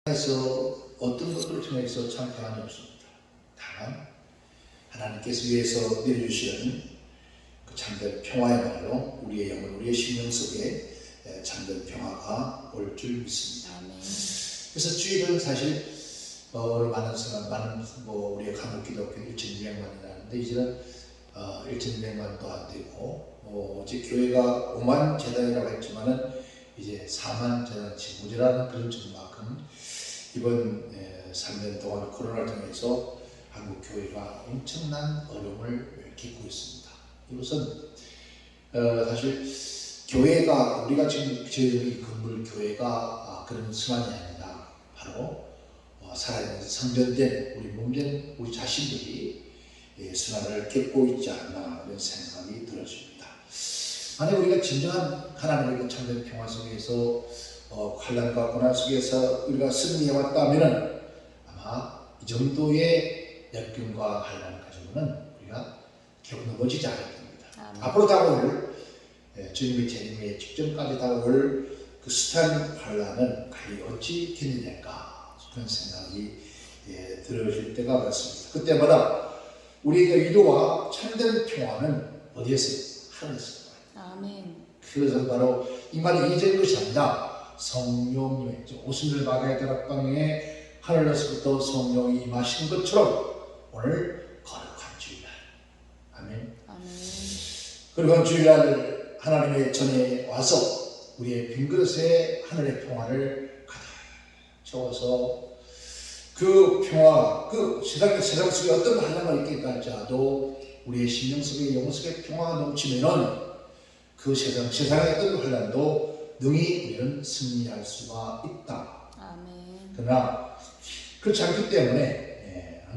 에서 어떤 것들을 통해서 참 평안이 없습니다. 다만 하나님께서 위에서 내려주시는 그 참된 평화야말로 우리의 영혼, 우리의 심령 속에 참된 평화가 올 줄 믿습니다. 그래서 주일은 사실 많은 우리의 한국 기독교 1,200만이라는데 이제는 1,200만도 안 되고 이제 교회가 5만 재단이라고 했지만은 이제 4만 재단치 모자라는 그런 정도만큼 이번 3년 동안 코로나를 통해서 한국 교회가 엄청난 어려움을 겪고 있습니다. 이것은 사실 교회가 우리가 지금 저희 건물 교회가 그런 수만이 아니라 바로 살아있는 성전된 우리 몸된 우리 자신들이 수난을 겪고 있지 않나 이런 생각이 들어집니다. 만약 우리가 진정한 하나님의 참된 평화 속에서 환난과 고난 속에서 우리가 승리해왔다면 아마 이 정도의 역경과 환난을 가지고는 우리가 결국 넘어지지 않을 겁니다. 앞으로 다가올 주님의 재림의 직전까지 다가올 그 숱한 환난은 과연 어찌 견뎌낼까 그런 생각이 들어질 때가 많습니다. 그때마다 우리의 위로와 참된 평화는 어디에서? 하늘에서. 아멘. 그것은 바로 이 말이 이전인 것이 아니라 성령님의 오순절 마가의 다락방에 하늘에서부터 성령이 임하신 것처럼 오늘 거룩한 주일날, 아멘. 아멘. 거룩한 주일날 하나님의 전에 와서 우리의 빈 그릇에 하늘의 평화를 가득 채워서 그 평화, 그 세상 속에 어떤 환난이 있겠다 할지라도 우리의 심령 속에 영혼 속에 평화가 넘치면은 그 세상의 어떤 환난도 능히 우리는 승리할 수가 있다. 아멘. 그러나 그렇지 않기 때문에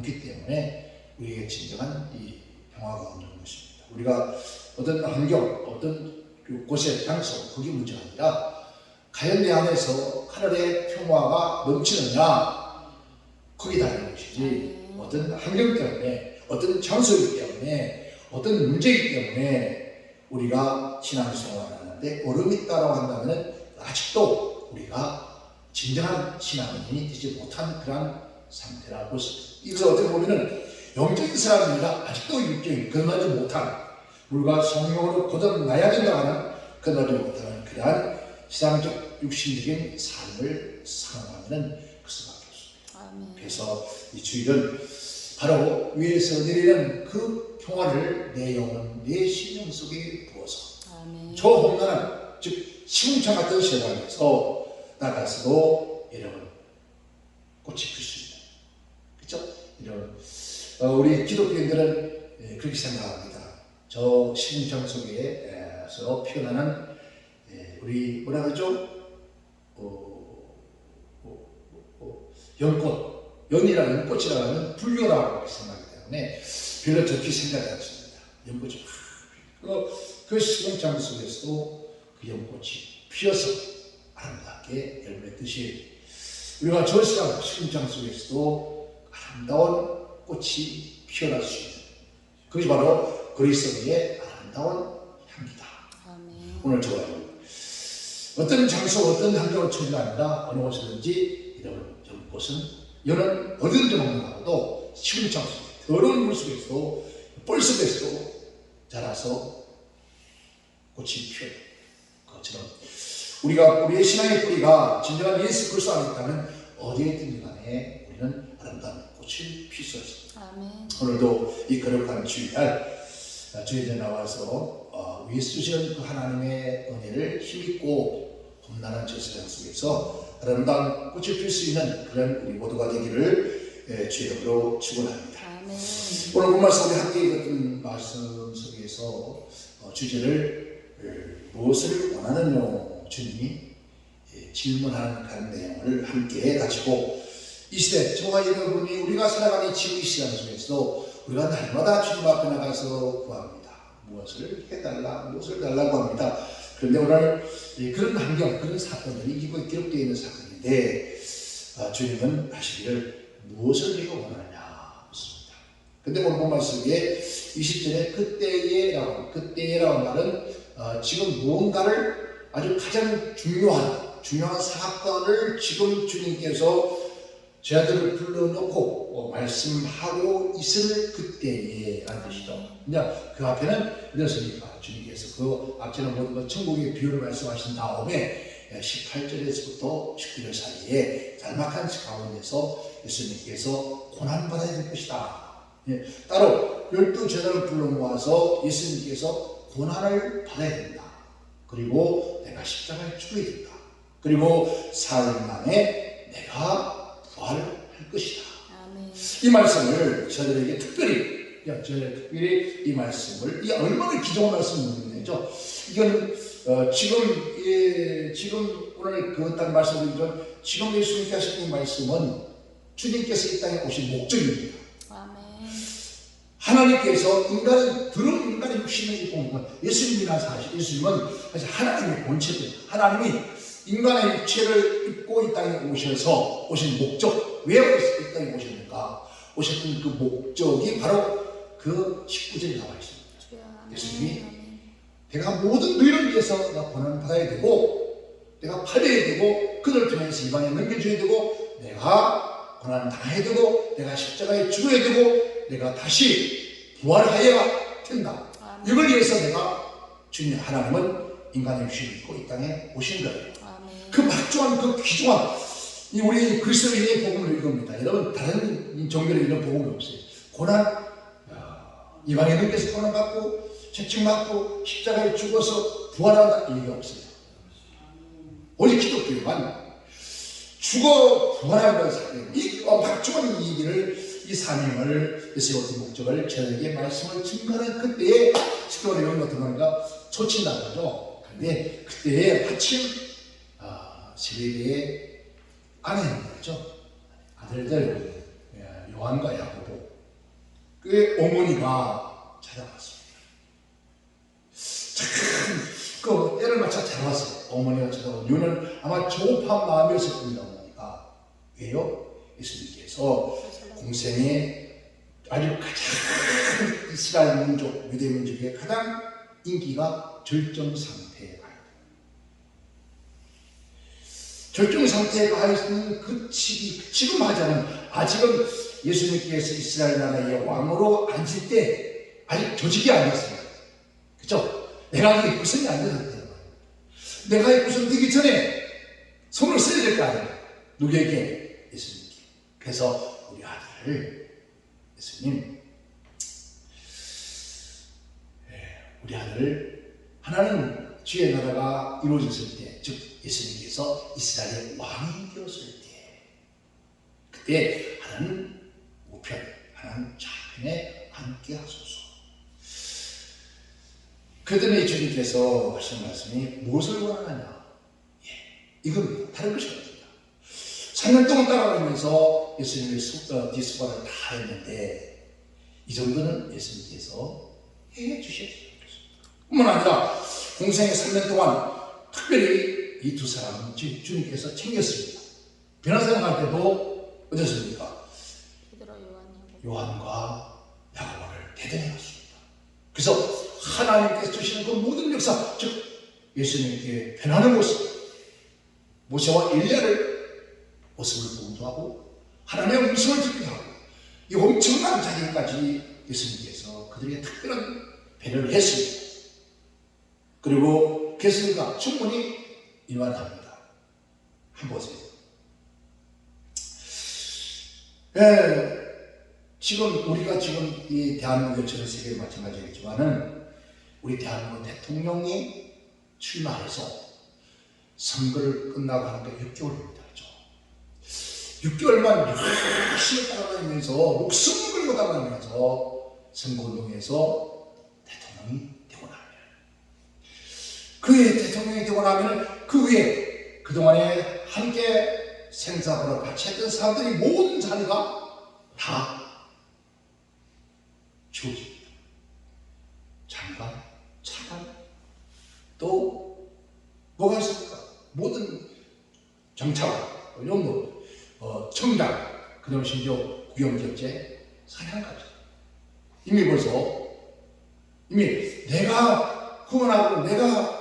우리에게 진정한 이 평화가 없는 것입니다. 우리가 어떤 환경, 어떤 곳의 장소, 그게 문제가 아니라 과연 내 안에서 하늘의 평화가 넘치느냐 그게 다른 것이지 어떤 환경 때문에, 어떤 장소이기 때문에, 어떤 문제이기 때문에 우리가 신앙생활을 하는데 어려움이 있다고 한다면 아직도 우리가 진정한 신앙인이 되지 못한 그런 상태라고 볼 수 있습니다. 이것을 어떻게 보면 영적인 사람이라 아직도 육적인 건너지 못한 우리가 성령으로 거듭나야 된다고 하는 건너지 못하는 그러한 신앙적 육신적인 삶을 살아가는 그 수밖에 없습니다. 아멘. 그래서 이 주일은 바로 위에서 내리는 그 평화를 내 영혼, 내 심령 속에 부어서 아멘. 저 험난한 즉 시궁창 같은 세상에서 나가서도 여러분 꽃이 필 수 있는 그렇죠? 이런 우리 기독교인들은 그렇게 생각합니다. 저 시궁창 속에서 피어나는 우리 뭐라 그러죠? 연이라는 연꽃이라고 하는 불교라고 생각하기 때문에 별로 좋게 생각하지 않습니다. 연꽃이 그 시궁창 속에서도 그 연꽃이 피어서 아름답게 열매듯이 우리가 저 시궁창 속에서도 아름다운 꽃이 피어날 수 있는 그것이 바로 그리스도의 아름다운 향기다. 아멘. 오늘 좋아요. 어떤 장소, 어떤 환경을 처지가 아니라 어느 곳이든지 이런 연꽃은 여는 어디든지 먹는다고도 시궁창 속에 더러운 물 속에서도 뻘 속에서도 자라서 꽃이 피어요. 그것처럼 우리의 신앙의 뿌리가 진정한 예수 그리스도 안에 있다면 어디에 있든 간에 우리는 아름다운 꽃을 필 수 있습니다. 아멘. 오늘도 이 거룩한 주일날 주일에 나와서 위에서 주시는 그 하나님의 은혜를 힘입고 험난한 저 세상 속에서 아름다운 꽃을 필 수 있는 그런 우리 모두가 되기를 주의 이름으로 축원합니다. 아멘. 오늘 본 말씀 우리 함께 읽었던 말씀 속에서 주제를 무엇을 원하느냐 주님이 질문하는 그런 내용을 함께 가지고 이 시대 저와 여러분이 우리가 살아가는 지금 이 시간 속에서 우리가 날마다 주님 앞에 나가서 구합니다. 무엇을 해달라, 무엇을 달라고 합니다. 그런데 오늘 그런 환경, 그런 사건들이 기록되어 있는 사건인데 주님은 하시기를 무엇을 네가 원하느냐 묻습니다. 근데 오늘 본 말씀 속에 20절에 그때에라고 말은 지금 무언가를 아주 가장 중요한 중요한 사건을 지금 주님께서 저희들을 불러놓고 말씀하고 있을 그때에 라는 뜻이죠. 이제 그 앞에는 이렇습니까? 주님께서 그 앞에는 모든 것 천국의 비유를 말씀하신 다음에 18절에서부터 19절 사이에 짤막한 가운데서 예수님께서 고난받아야 될 것이다. 따로 12제자를 불러 모아서 예수님께서 고난을 받아야 된다. 그리고 내가 십자가에 죽어야 된다. 그리고 사흘 만에 내가 부활할 것이다. 아멘. 이 말씀을 저들에게 특별히 이 말씀을 이 얼마나 기존 말씀이죠. 이건 지금 오늘 그딴 말씀드리죠. 지금 예수님께서 하신 이 말씀은 주님께서 이 땅에 오신 목적입니다. 아멘. 하나님께서 들은 인간의 육신을 입고 온 것, 예수님이라는 사실, 예수님은 사실 하나님의 본체예요. 하나님이 인간의 육체를 입고 이 땅에 오신 목적, 왜 이 땅에 오셨는가? 오셨던 그 목적이 바로 그 19절에 나와 있습니다. 예수님이 내가 모든 너희를 위해서 내가 고난을 받아야 되고, 내가 팔려야 되고, 그들 통해서 이방에 넘겨줘야 되고, 내가 고난을 당해야 되고, 내가 십자가에 죽어야 되고, 내가 다시 부활하여야 된다. 아멘. 이걸 위해서 내가 주님 하나님은 인간의 육신을 입고 이 땅에 오신 거예요. 아멘. 그 막중한 그 귀중한 우리 그리스도인의 복음을 이겁니다. 여러분 다른 종교는 이런 복음이 없어요. 고난, 이방에 넘겨서 고난받고 채찍맞고 십자가에 죽어서 부활한다 이 얘기가 없어요. 오직 기독교만 죽어 부활하는 사람, 이 막중한 이 얘기를, 이 사명을, 예수의 목적을 저에게 말씀을 증거하는 그때에 지금 이런 것들 말인가 초친다는 거죠. 그런데 그때에 마침 세례대의 아내들이죠. 아들들 요한과 야고보, 그 어머니가 찾아왔습니다. 그 때를 맞춰 잘 왔어요. 어머니가 찾아오고 이유는 아마 조급한 마음이었을 겁니다. 어머니가 왜요? 예수님께서 공생에 아주 가장 이스라엘 민족, 유대 민족의 가장 인기가 절정 상태에 가요. 절정 상태에 가 있는 그 시기, 지금 하자면 아직은 예수님께서 이스라엘 나라의 왕으로 앉을 때 아직 조직이 안 됐어요. 그렇죠? 내각이 구성이 안 됐을 때요. 내각이 구성되기 전에 손을 써야 될 거 아니에요. 누구에게? 예수님께. 그래서 우리 아들을 예수님, 우리 아들을 하나는 주의 나라가 이루어졌을 때, 즉 예수님께서 이스라엘의 왕이 되었을 때, 그때 하나는 우편, 하나는 좌편에 함께 하소서. 그랬더니 주님께서 하신 말씀이 무엇을 원하느냐? 이겁니다. 다른 것이 아닙니다. 3년 동안 따라가면서 예수님의 디스바를 다 했는데 이 정도는 예수님께서 해 주셔야 됩니다. 뿐만 아니라 공생의 3년 동안 특별히 이 두 사람은 주님께서 챙겼습니다. 변호사 갈 때도 어떻습니까? 요한과 야고보를 대등해 놨습니다. 그래서 하나님께서 주시는 그 모든 역사, 즉 예수님께 변하는 모습, 모세와 엘리야를 모습을 보기도 하고 하나님의 음성을 듣기도 하고 이 엄청난 자리까지 예수님께서 그들에게 특별한 배려를 했습니다. 그리고 그랬으니까 충분히 일관합니다. 한번 보세요. 지금 우리가 지금 이 대한민국 전 세계에 마찬가지겠지만은 우리 대한민국 대통령이 출마해서 선거를 끝나고 하니까 6개월입니다. 6개월만 열심히 따라다니면서 목숨을 걸고 따라다니면서 선거운동에서 대통령이 되고 나면 그의 대통령이 되고 나면 그 위에 그동안에 함께 생사고를 같이 했던 사람들이 모든 자리가 다 주어집니다. 장관, 차관, 또 뭐가 있습니까? 모든 정차관, 이런 청장, 그 다음에 심지어 구경격제, 사냥까지. 이미 벌써, 내가 후원하고 내가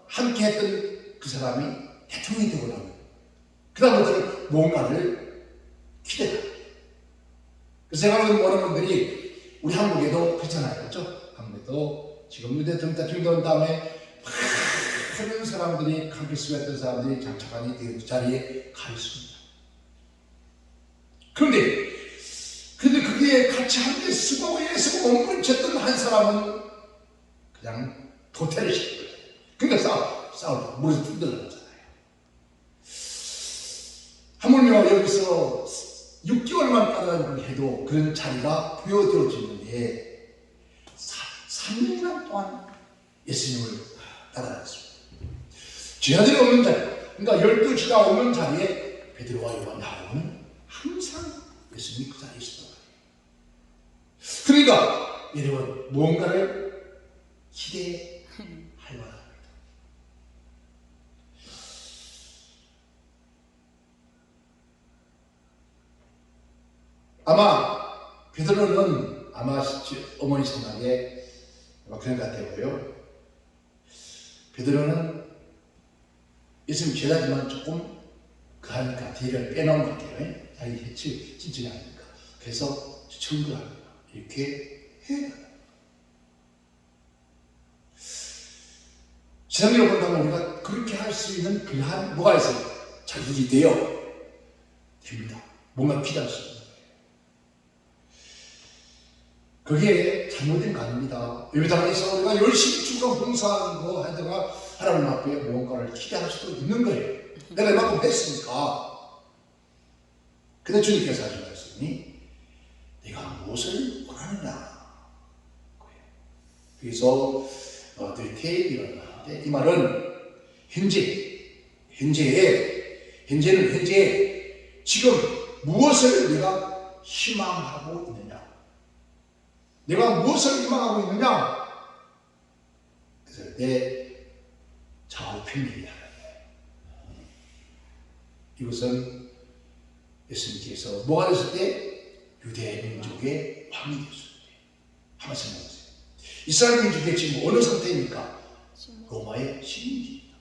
함께 했던 그 사람이 대통령이 되고 나면 그 다음부터는 뭔가를 기대합니다. 그래서 제가 보는 많은 분들이 우리 한국에도 그렇잖아요. 그렇죠? 한국에도 지금 대통령 된 다음에 많은 사람들이 강기수가 했던 사람들이 장차관이 그 자리에 가 있습니다. 그런데 그게 같이 함께 수고해서 몸부림쳤던 한 사람은 그냥 도태를 시킨 거예요. 그러니까 싸우고 물에서 뜯어나잖아요. 하물며 여기서 6개월만 따라다니고 해도 그런 자리가 부여되어지는데 3년간 동안 예수님을 따라다녔습니다. 제자들이 없는 자리, 그러니까 12지가 없는 자리에 베드로와 요한, 야고보는 항상 예수님이 그 자리에 있었던 거예요. 그러니까 여러분 무언가를 기대할 만합니다. 아마 베드로는 아마 어머니 생각에 그런 것 같아요. 베드로는 예수님 제자지만 조금 그하니까 뒤를 빼놓은 것 같아요. 자기 해치 찢지 않으니까. 그래서 청구합니다. 이렇게 해야 돼요. 세상으로 본다면 우리가 그렇게 할 수 있는 그러한 뭐가 있어요? 자격이 되어 됩니다. 뭔가 필요할 수 있는 거예요. 그게 잘못된 거 아닙니다. 예배당에서 우리가 열심히 주가 봉사하는 거 하다가 하나님 앞에 무언가를 기대할 수도 있는 거예요. 내가 이만큼 했으니까. 근데 주님께서 하신 말씀이 내가 무엇을 원하느냐. 그래서 테이블이라고 하는데 이 말은 현재는 지금 무엇을 내가 희망하고 있느냐. 내가 무엇을 희망하고 있느냐. 그래서 내 좌우평면이야. 이것은 예수님께서 뭐가 됐을 때 유대 민족의 왕이 됐을 때 한번 생각해보세요. 이스라엘 민족이 지금 어느 상태입니까? 로마의 식민지입니다.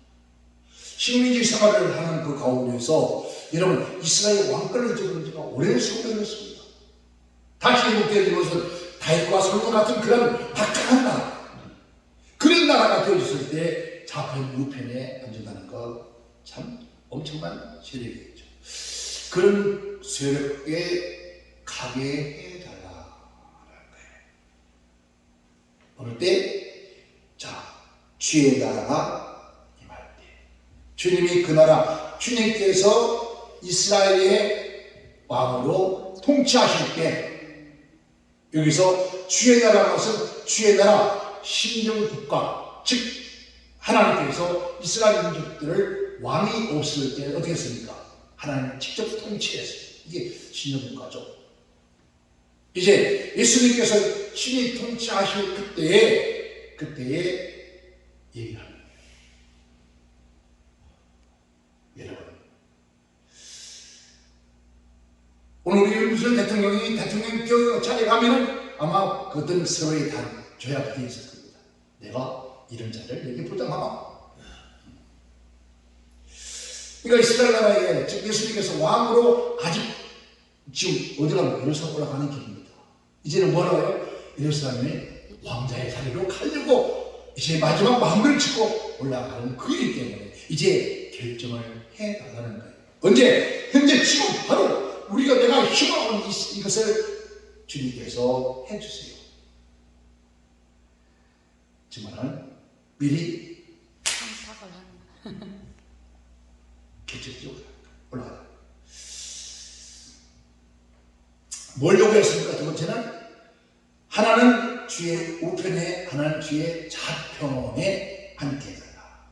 식민지 생활을 하는 그 가운데서 여러분 이스라엘 왕권을 잡은 지가 오랜 세월이었습니다. 다시 회복되는 것은 다윗과 솔로몬 같은 그런 박강한 나라, 그런 나라가 되어졌을 때 좌편 우편에 앉는다는 거 참 엄청난 세력이겠죠. 그런 세력에 가게 해달라는 거예요. 어느 때, 주의 나라가 임할 때, 주님이 그 나라, 주님께서 이스라엘의 왕으로 통치하실 때, 여기서 주의 나라는 것은 주의 나라 신정국가, 즉 하나님께서 이스라엘 민족들을 왕이 없을 때 어떻게 했습니까? 하나님 직접 통치했어요. 이게 신정국가죠. 이제 예수님께서 신이 통치하실 그때에 얘기를 합니다. 여러분, 오늘 우리 무슨 대통령 자리에 가면은 아마 그것은 서로의 조약이 되어 있을 겁니다. 내가 이런 자리를 내게 보장하마. 그러니까 이스라엘 나라에 즉 예수님께서 왕으로 아직 지금 어디 가면 예루살렘 올라가는 길입니다. 이제는 뭐라고요? 예루살렘의 왕자의 자리로 가려고 이제 마지막 마음을 짓고 올라가는 그 일이기 때문에 이제 결정을 해나가는 거예요. 언제? 현재 지금 바로 내가 희망하는 이것을 주님께서 해주세요. 정말은 미리 상탁을 하는 결정적으로 올라가다. 뭘 요구했습니까? 두 번째는 하나는 주의 우편에, 하나는 주의 좌편에 함께 해달라.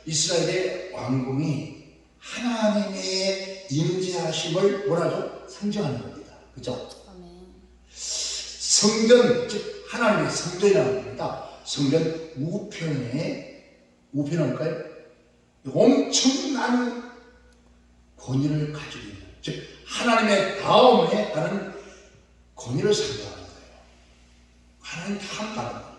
이스라엘의 왕궁이 하나님의 임재하심을 뭐라죠? 상징하는 겁니다. 그죠? 성전, 즉 하나님의 성전이라는 겁니다. 성전 우편일까요? 엄청난 권위를 가지고 있는, 즉 하나님의 다음에 하는 권위를 상징하는 거예요. 하나님 다 한다는 거예요.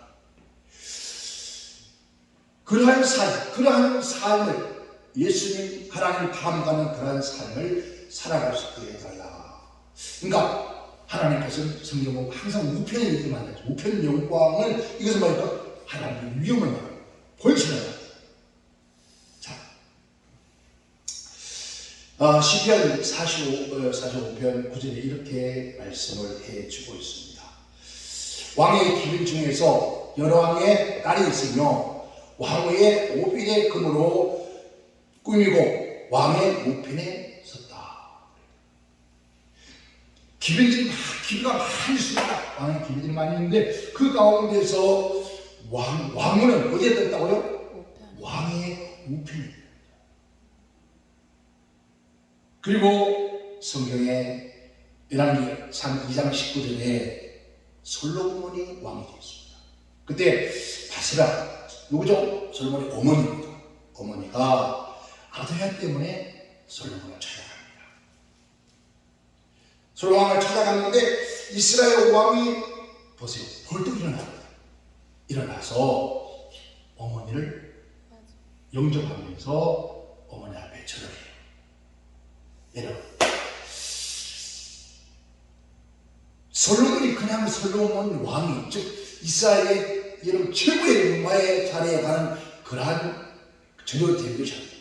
그러한 삶을 예수님 하나님 닮아가는 그러한 삶을 살아갈 수 있게 해달라. 그러니까 하나님께서는 성경은 항상 우편을 이렇게 만나죠. 우편 영광을 이것은 뭐니까 하나님의 위엄을 말하고 본신을 말하고. 자, 시편 45편 9절에 이렇게 말씀을 해주고 있습니다. 왕의 기름 중에서 여러 왕의 딸이 있으며 왕의 오핀의 금으로 꾸미고 왕의 우편에 섰다. 기비가 많이 있습니다. 왕의 기비들이 많이 있는데 그 가운데서 왕문은 어디에 떴다고요? 왕의 우편입니다. 그리고 성경에 열왕기 2장 19절에 솔로몬이 왕이 되었습니다. 그때 바세바 누구죠? 솔로몬의 어머니입니다. 어머니가 아도냐 때문에 솔로몬을 찾아갑니다. 솔로몬을 찾아갔는데 이스라엘 왕이 보세요. 벌떡 일어납니다. 일어나서 어머니를 영접하면서 어머니 앞에 절을 해요. 여러분, 솔로몬이 그냥 솔로몬 왕이 즉 이스라엘의 여러분 최고의 영화의 자리에 가는 그러한 전혀 대표시 합니다.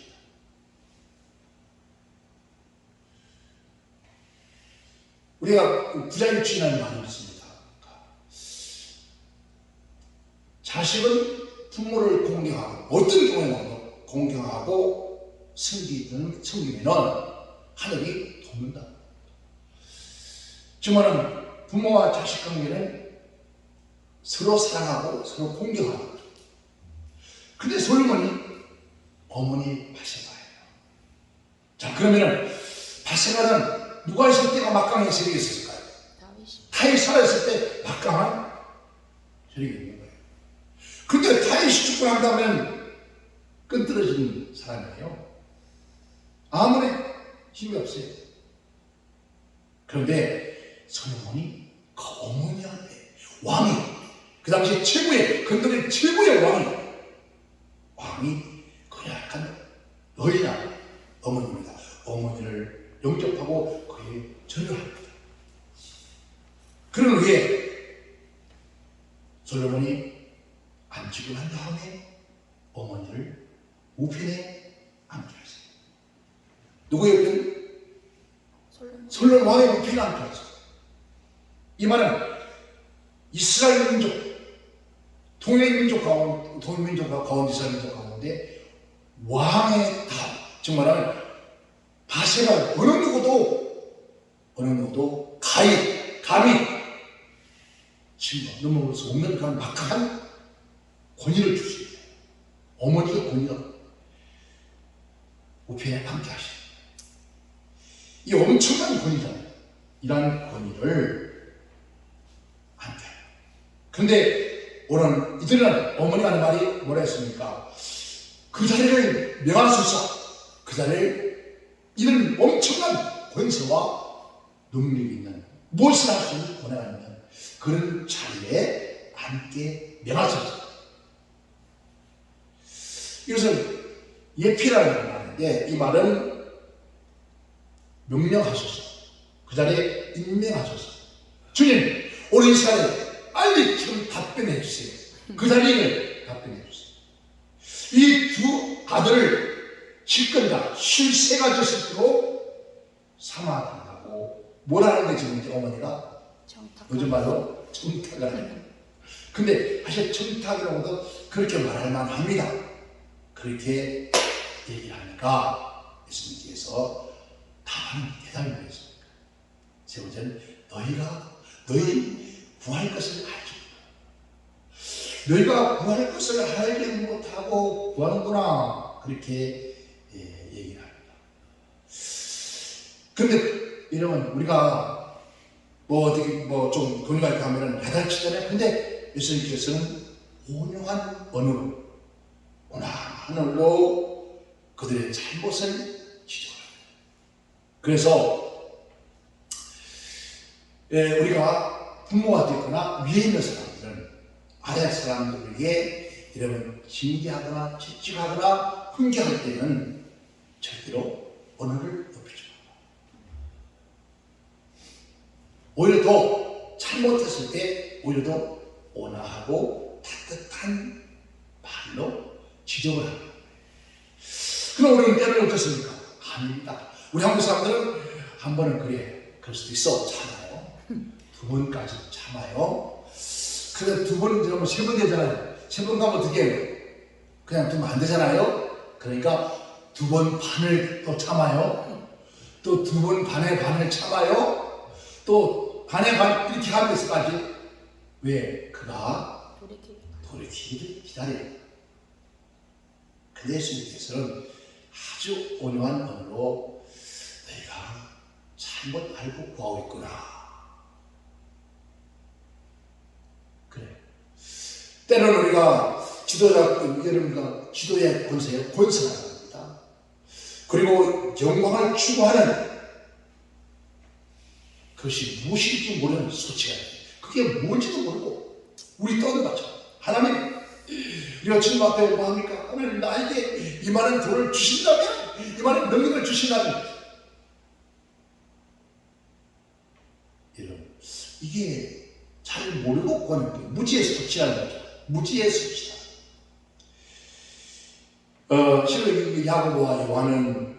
우리가 부자유치라는 말이 있습니다. 자식은 부모를 공경하고 어떤 경우에 공경하고 섬기면 하늘이 돕는다. 주말은 부모와 자식 관계는 서로 사랑하고 서로 공경하고. 근데 솔로몬이 어머니 바세바예요. 자, 그러면은 바세바는 누가 있을 때가 막강한 세력이 있었을까요? 다윗이 살아있을 때 막강한 세력이 있는 거예요. 근데 다윗이 죽고 난 다음에는 끈떨어진 사람이에요. 아무리 힘이 없어요. 그런데 솔로몬이 그 어머니 앞에 왕이 그 당시 최고의 근동의 최고의 왕이 그 약간 여인아 어머니입니다. 어머니를 영접하고 그의 절을 합니다. 그런 후에 솔로몬이 안식을 한 다음에 어머니를 우편에 앉게 하세요. 누구의 우편? 솔로몬 왕의 우편에 앉게 하세요. 이 말은 이스라엘 민족, 동일민족 가운데 이스라엘 민족 가운데 왕의 답, 즉 말하면 바세바 어느 누구도 감히 넘어올 수 없는 그런 막강한 권위를 주십니다. 어머니가 권위가 우편에 함께 하십니다. 이 엄청난 권위잖아요. 이러한 권위를 함께 합니다. 그런데 오늘 이들은 어머니가 하는 말이 뭐라 했습니까? 그 자리를 명하소서. 그 자리를 이런 엄청난 권세와 능력이 있는 무엇을 할 수 있는 권한이 있는 그런 자리에 함께 명하소서. 이것은 예피라는 말인데 이 말은 명령하소서. 그 자리에 임명하소서. 주님, 오늘 이 시간에 빨리 지금 답변해 주세요. 그 자리를 답변해 주세요. 이 두 아들을 실건다 실세가 졌을수록 사망한다고 뭐라는데 지금 이제 어머니가 요즘 말로 청탁을 하는. 근데 사실 청탁이라고도 그렇게 말할 만합니다. 그렇게 얘기를 하니까 예수님께서 다만 대답을 했습니다. 세 번째는 너희 구할 것을 알죠. 너희가 구할 것을 알지 못하고 구하는구나. 그렇게 얘기를 합니다. 근데 이러면 우리가 좀 돈이 갈까 하면은 배달치잖아요. 근데 예수님께서는 온유한 언어로, 온화한 언어로 그들의 잘못을 지적합니다. 그래서 우리가 부모가 되거나 위에 있는 사람들은 아래 사람들에게 이러면 징계하거나 채찍하거나 훈계할 때는 절대로 언어를 높이지 마. 오히려 더 잘못했을 때 오히려 더 온화하고 따뜻한 말로 지적을 합니다. 그럼 우리는 때로는 어떻습니까? 아닙니다. 우리 한국 사람들은 한 번은 그럴 수도 있어 참아요. 두 번까지 참아요. 그래 두 번 들으면 세 번 되잖아요. 세 번 가면 어떻게 해요? 그냥 두면 안 되잖아요. 그러니까 두 번 반을 또 참아요. 또 두 번 반의 반을 참아요. 또 반의 반 이렇게 하면서까지 왜? 그가 돌이키기를 기다려요. 근데 예수님께서는 아주 온유한 언어로 너희가 잘못 알고 구하고 있구나. 그래. 때로는 우리가 여러분과 지도의 권세에 권선하는 겁니다. 그리고 영광을 추구하는 그것이 무엇인지 모르는 소치가 있어요. 그게 뭔지도 모르고 우리 떠들어봤죠. 하나님, 우리가 주님 앞에 뭐 합니까? 하나님 나에게 이만한 돈을 주신다면, 이만한 능력을 주신다면, 여러분 이게 잘 모르고 구하는 게 무지의 수치라는 거죠. 무지의 수치다. 실은 야고보와 요한은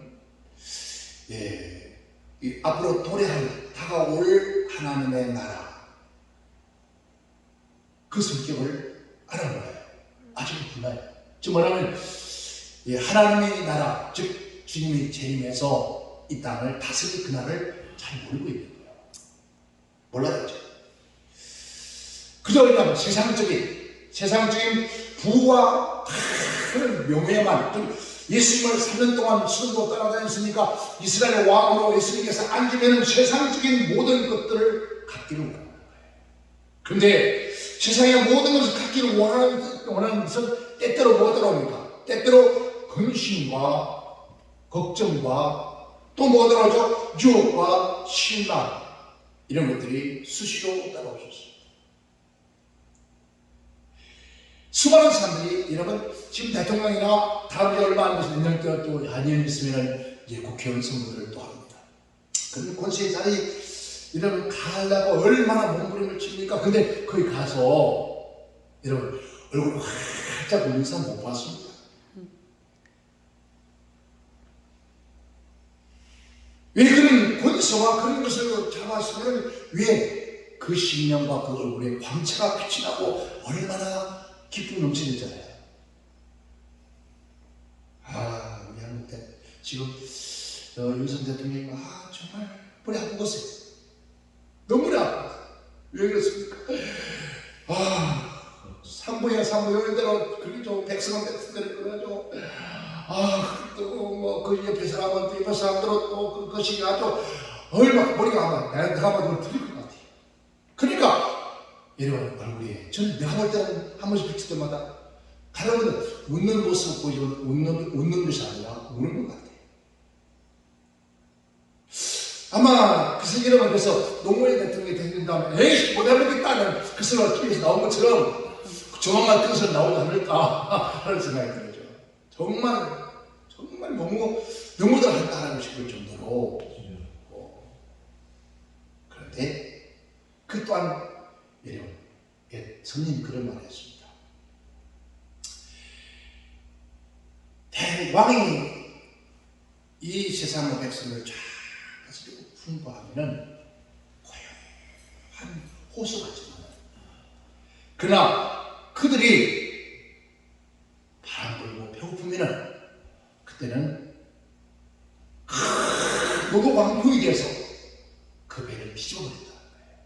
앞으로 도래할 다가올 하나님의 나라 그 성격을 알아보아요. 아직 몰라요. 즉 말하면 하나님의 나라, 즉 주님이 재림해서 이 땅을 다스릴 그날을 잘 모르고 있는 거예요. 몰라요. 그저 그냥 세상적인 부와 그런 명예만, 예수님을 3년 동안 수도 따라다녔으니까 이스라엘의 왕으로 예수님께서 앉으면 세상적인 모든 것들을 갖기를 원하는 거예요. 그런데 세상의 모든 것을 갖기를 원하는 것은 때때로 뭐가 따라옵니까? 때때로 근심과 걱정과 또 뭐가 따라오죠? 유혹과 신랑 이런 것들이 수시로 따라오셨습니다. 수많은 사람들이 여러분 지금 대통령이나 다음 주 얼마 안 돼서 내년 또 한년 있으면 이제 국회의원 선거를 또 합니다. 그럼 권세의 자리 여러분 가려고 얼마나 몸부림을 칩니까? 근데 거기 가서 여러분 얼굴 활짝 웃는 사람 못 봤습니다. 왜 그런 권세와 그런 것을 잡았으면 왜 그 신령과 그 얼굴에 광채가 빛이 나고 얼마나 기쁨이 넘치잖아요. 우리 한국 때 지금 윤석열 대통령이 정말 머리 아픈 것을 너무 머리 아프다. 왜 그렇습니까? 삼부야 이대로 그렇게 좀 백성은 그래가지고 또 그 옆에 사람은 또 옆에 사람들은 또 그것이 아주 얼마나 머리가 내가 봐도 틀릴 것 같아요. 그러니까 여러분 얼굴에 저는 내가 볼 때는 한 번씩 비칠 때마다 다른 분은 웃는 모습 보이지만 웃는 것이 아니라 우는 것 같아요. 아마 그래서 노무현 대통령이 된 다음에 에이 못 해보겠다는 그 소리가 TV에서 나온 것처럼 조만간 뜻을 나오지 않을까 하는 생각이 들죠. 정말 너무들 한다라고 싶을 정도로 그런데 그 또한 성님이 그런 말을 했습니다. 왕이 이 세상의 백성을 쫙 다스리고 풍부하면은 고요한 호수 같지만 그러나 그들이 바람 불고 배고프면은 그때는 큰 노도 광풍이 되어서 그 배를 뒤집어버린다는 거예요.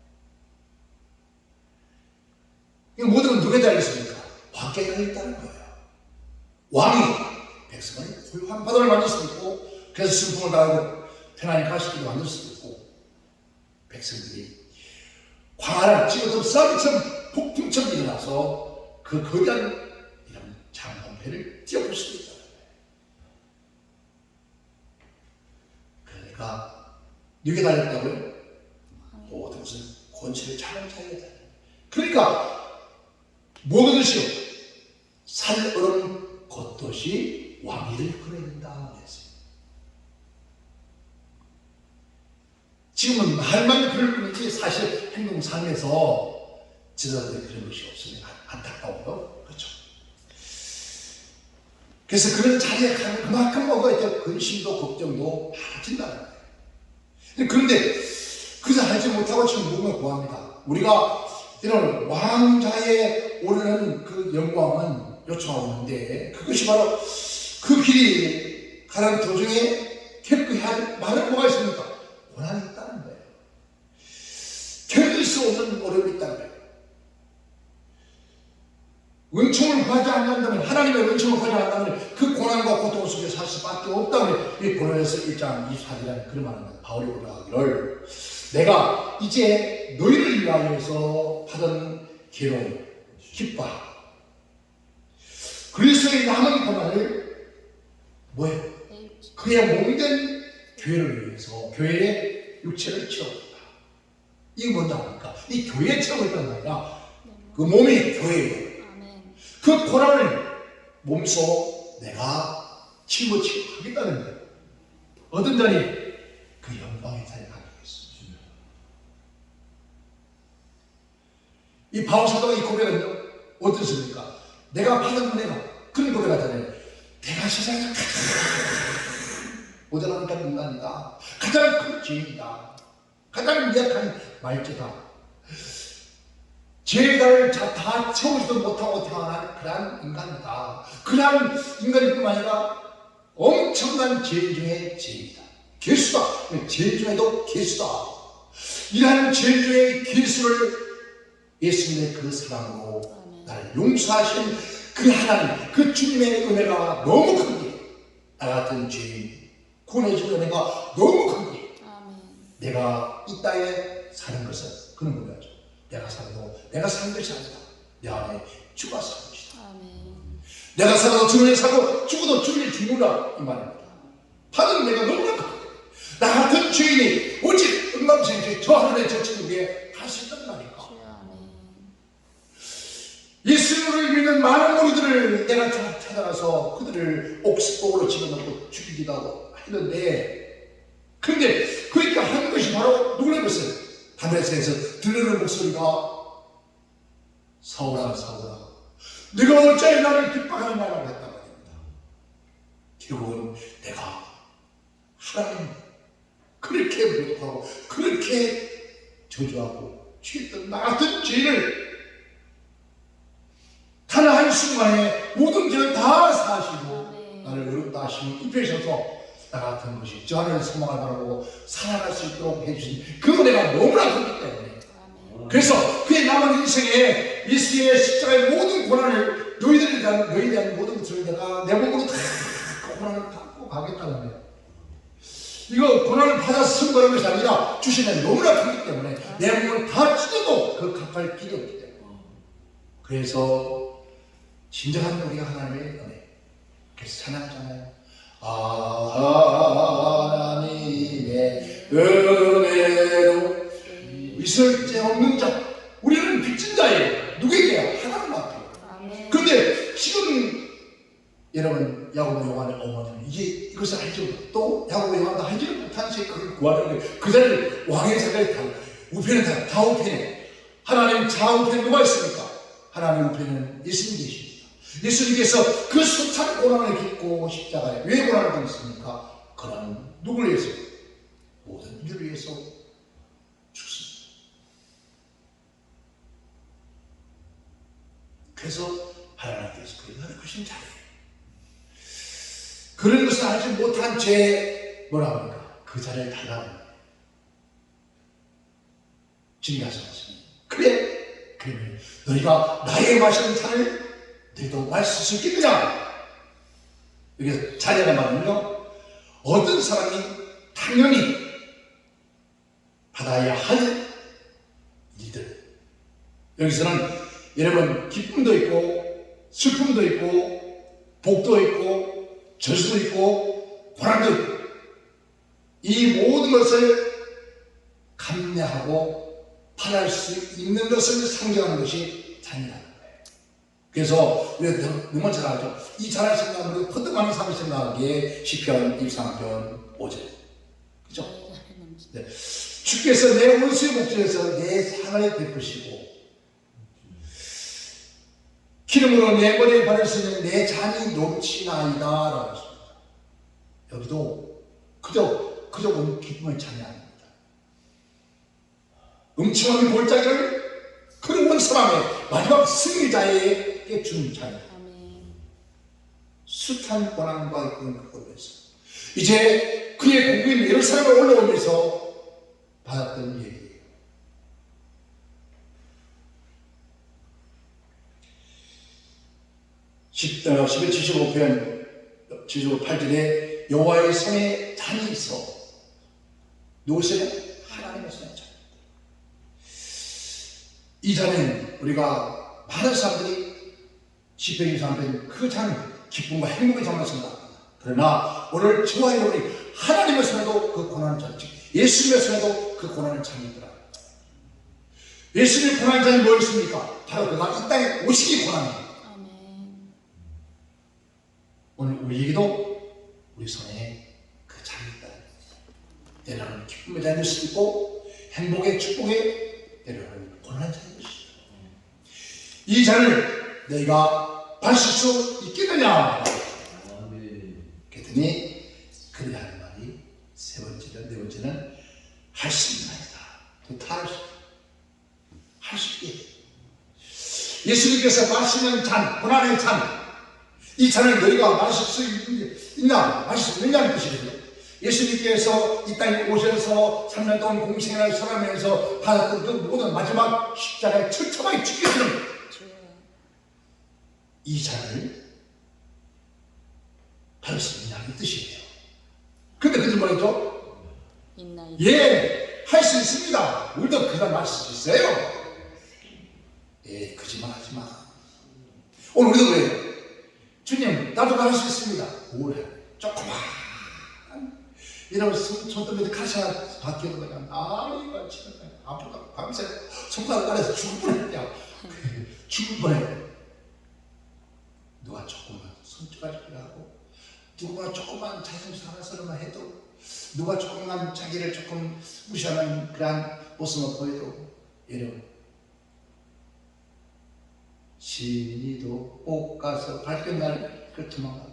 이 모든 건 누구에 달렸습니까? 왕께 달려있다는 거예요. 왕이 백성을 고요한 바다를 만들 수도 있고 그래서 순풍을 당하고 편안히 갈 수 있게 만들 수도 있고 백성들이 광활한 지금 싸움처럼 폭풍처럼 일어나서 그 거대한 이런 장엄폐를 뛰어볼 수도 있다는 거예요. 그러니까 누게 달렸다고요? 모든 것은 권세를 차근차근 달려요. 그러니까 모든 것이요 살얼음 겉옷이 왕위를 그려낸다 그랬어요. 지금은 말만 그럴 뿐이지 사실 행동 삶에서 지도자들이 그런 것이 없으니까 안타까워요. 그렇죠. 그래서 그런 자리에 가면 그만큼 뭐가 이제 근심도 걱정도 많아진다는 거예요. 그런데 그저 하지 못하고 지금 누군가 구합니다. 우리가 이런 왕자에 오르는 그 영광은 요청하고 있는데 그것이 바로 그 길이 가는 도중에 겪어야 할 많은 뭐가 있습니까? 고난이 있다는 거예요. 견딜 수 없는 어려움이 있다는 거예요. 은총을 구하지 않는다면, 하나님의 은총을 구하지 않는다면 그 고난과 고통 속에 살 수밖에 없다면 이 고린도서 1장 24절에 그런 말입니다. 바울이 고백하기를 내가 이제 너희를 위하여서 받은 괴로움 기뻐하고 그리스도의 남은 고난을 뭐예요? 그의 몸된 교회를 위해서 교회의 육체를 채워준다. 이게 뭔지 압니까? 이 교회에 채워있단 말이야. 그 몸이 교회예요. 그 고난을 몸소 내가 짊어지고 하겠다는 거예요. 어떤 자리? 그 영광의 자리에 가겠습니다. 이 바울 사도가 이 고백은요 어떻습니까? 내가 받은 은혜가 그런 고백하잖아요. 내가 세상에서 가장 모자란 인간이다. 가장 큰 죄인이다. 가장 미약한 말죄다. 죄를 다 채우지도 못하고 태어난 그러한 인간이다. 그러한 인간일 뿐만 아니라 엄청난 죄인 중에 죄이다. 괴수다. 죄인 중에도 괴수다. 이러한 죄인 중에 괴수를 예수님의 그 사랑으로 나를 용서하신 그 하나님, 그 주님의 은혜가 너무 크기에 나 같은 죄인 구원해준 은혜가 너무 크기에 내가 이 땅에 사는 것은 그런 거죠. 내가 살아도 내가 사는 것이 아니다. 내 안에 주가 사는 것이다. 내가 살아도 주님이 살고 죽어도 주님이 죽는다 이 말입니다. 받은 내가 너무나 크다. 나 같은 죄인이 오직 음감생죄 저 하늘의 저 천국에 갈 수 있단 말이까. 예수님을 믿는 많은 무리들을 내가 찾아가서 그들을 옥수목으로 집어넣고 죽이기도 하고 했는데 그런데 그렇게 한 것이 바로 누구를 봤어요? 하늘에서 들리는 목소리가 사울아 사울아 네가 어찌 나를 핍박하느냐라고 했단 말입니다. 결국은 내가 하나님 그렇게 모독하고 그렇게 저주하고 취했던 나 같은 죄를 단 한순간에 모든 죄를 다 사하시고 나를 어렵다 하시고 입혀셔서 나 같은 것이 저 하늘의 소망을 바라고 살아갈 수 있도록 해주신 그 은혜가 너무나 크기 때문에 그래서 그의 남은 인생에 예수님의 십자가의 모든 고난을 너희에 대한 모든 것을 내가 내 몸으로 다 고난을 받고 가겠다는 거예요. 이거 고난을 받아 승부하는 것이 아니라 주시는 너무나 크기 때문에 내 몸을 다 찢어도 그 갚을 길이 없기 때문에 그래서 진정한 우리가 하나님의 은혜 그래서 찬양하잖아요. 하나님의 은혜로 있을 데 없는 자 우리는 빚진 자예요. 누구에게? 하나님 앞에요. 그런데 지금 여러분 야고보 요한의 어머니는 이것을 알지 못하고 또 야고보 요한도 알지를 못한 채 그걸 구하는 거예요. 그 자리를 왕의 자리에 다 우편에 다 우편에 하나님 좌우편에 누가 있습니까? 하나님 우편에는 예수님 계십니다. 예수님께서 그 숱한 고난을 겪고 십자가에 왜 고난을 겪습니까? 고난은 누구를 위해서? 모든 인류를 위해서 죽습니다. 그래서 하나님께서 그를 하신 자리예요. 그런 것을 알지 못한 죄 뭐라 합니까? 그 자리를 달라고 합니다. 주님이 하셨습니다. 그래 그러면 너희가 나의 마시는 잔을 너희도 마실 수 있겠느냐? 여기서 자녀가 말은요 어떤 사람이 당연히 받아야 할 일들 여기서는 여러분 기쁨도 있고 슬픔도 있고 복도 있고 저주도 있고 고난도 있고 이 모든 것을 감내하고 받을 수 있는 것을 상징하는 것이 자녀라는 거예요. 그래서 우리가 너무 잘 알죠. 이 잘할 생각은 퍼뜩하는 삶을 생각하기에 시편 23편 5절. 그죠? 네. 주께서 내 원수의 목전에서 내 상을 베푸시고 기름으로 내 머리에 바를 수 있는 내 잔이 넘치나이다 라고 했습니다. 여기도 그저 기쁨을 찬양합니다. 음침한 골짜기를 그리운 사람의 마지막 승리자에게 주는 찬양. 숱한 고난과 이끄는 그곳에서 이제 그의 고국인 예루살렘에 올라오면서 받았던 얘기예요. 1175편 78절에 여호와의 손에 잔이 있어. 누구세요? 하나님의 손에 잔. 이 잔은 우리가 많은 사람들이 시편 23편 그 잔, 기쁨과 행복의 잔을 생각합니다. 그러나 오늘 저와 여러분이 하나님의 손에도 그 고난을 잔지, 예수님의 손에도 그 고난을 잔이더라. 예수님의 고난의 잔이 뭐였습니까? 바로 그가 이 땅에 오시기 고난입니다. 오늘 우리에게도 우리 손에 그 잔이 있다. 때로는 기쁨의 잔일 수도 있고 행복의 축복의, 때로는 고난의 잔일 수도 있다. 이 잔을 너희가 마실 수 있겠느냐? 그랬더니 그들이 하는 말이 세 번째는, 네 번째는 할 수 있나이다. 또 다 할 수 있게. 예수님께서 마시는 잔, 고난의 잔, 이 잔을 너희가 마실 수 있나? 마실 수 있느냐는 뜻이거든요. 예수님께서 이 땅에 오셔서 3년 동안 공생애를 살아가면서 받았던 그 모든 마지막 십자가의 철저하게 죽겠는 이 잔을 받을 수 있느냐 이 뜻이에요. 근데 그들 뭐랬죠? 예, 할 수 있습니다. 우리도 그날 마실 수 있어요. 예, 거짓말 하지 마. 오늘 우리도 그래요. 주님, 나도 할 수 있습니다. 뭘 해? 조그만 이런 손톱에 가시 하나 박혀도 그냥 아이가 치는 거야. 아프다. 밤새 손가락 안에서 죽을 뻔했냐. 죽을 뻔해. 누가 조금만 손가락질 하고, 누가 조금만 자존심 하나서만 해도, 누가 조금만 자기를 조금 무시하는 그런 모습을 보여도, 여러분, 시인이도 옥 가서 밝은 날 그 도망가.